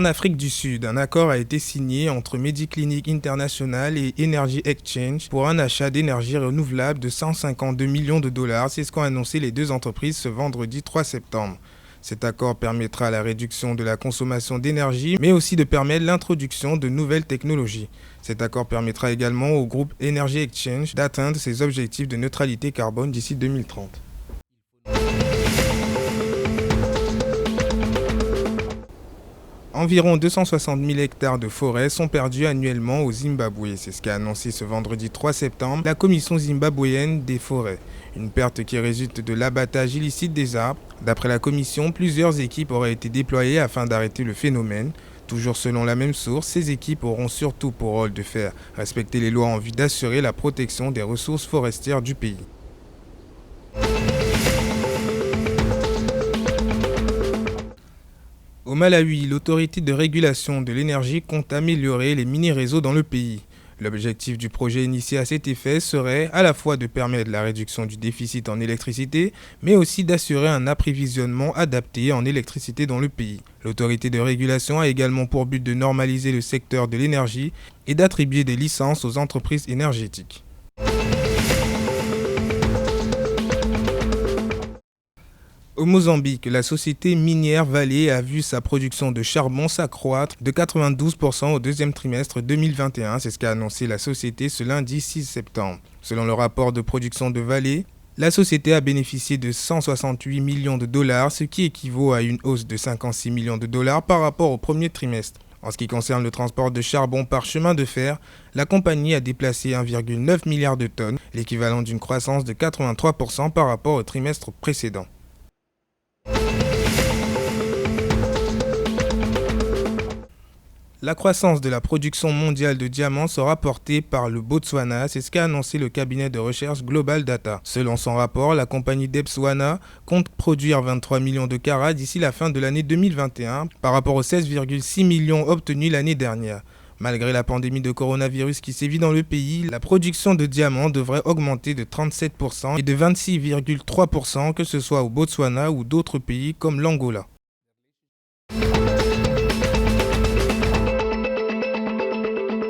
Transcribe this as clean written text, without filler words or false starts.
En Afrique du Sud, un accord a été signé entre Mediclinic International et Energy Exchange pour un achat d'énergie renouvelable de 152 millions de dollars. C'est ce qu'ont annoncé les deux entreprises ce vendredi 3 septembre. Cet accord permettra la réduction de la consommation d'énergie, mais aussi de permettre l'introduction de nouvelles technologies. Cet accord permettra également au groupe Energy Exchange d'atteindre ses objectifs de neutralité carbone d'ici 2030. Environ 260 000 hectares de forêt sont perdus annuellement au Zimbabwe. C'est ce qu'a annoncé ce vendredi 3 septembre la Commission zimbabwéenne des forêts. Une perte qui résulte de l'abattage illicite des arbres. D'après la Commission, plusieurs équipes auraient été déployées afin d'arrêter le phénomène. Toujours selon la même source, ces équipes auront surtout pour rôle de faire respecter les lois en vue d'assurer la protection des ressources forestières du pays. Au Malawi, l'autorité de régulation de l'énergie compte améliorer les mini-réseaux dans le pays. L'objectif du projet initié à cet effet serait à la fois de permettre la réduction du déficit en électricité, mais aussi d'assurer un approvisionnement adapté en électricité dans le pays. L'autorité de régulation a également pour but de normaliser le secteur de l'énergie et d'attribuer des licences aux entreprises énergétiques. Au Mozambique, la société minière Vale a vu sa production de charbon s'accroître de 92% au deuxième trimestre 2021. C'est ce qu'a annoncé la société ce lundi 6 septembre. Selon le rapport de production de Vale, la société a bénéficié de 168 millions de dollars, ce qui équivaut à une hausse de 56 millions de dollars par rapport au premier trimestre. En ce qui concerne le transport de charbon par chemin de fer, la compagnie a déplacé 1,9 milliard de tonnes, l'équivalent d'une croissance de 83% par rapport au trimestre précédent. La croissance de la production mondiale de diamants sera portée par le Botswana, c'est ce qu'a annoncé le cabinet de recherche Global Data. Selon son rapport, la compagnie Debswana compte produire 23 millions de carats d'ici la fin de l'année 2021 par rapport aux 16,6 millions obtenus l'année dernière. Malgré la pandémie de coronavirus qui sévit dans le pays, la production de diamants devrait augmenter de 37% et de 26,3%, que ce soit au Botswana ou d'autres pays comme l'Angola.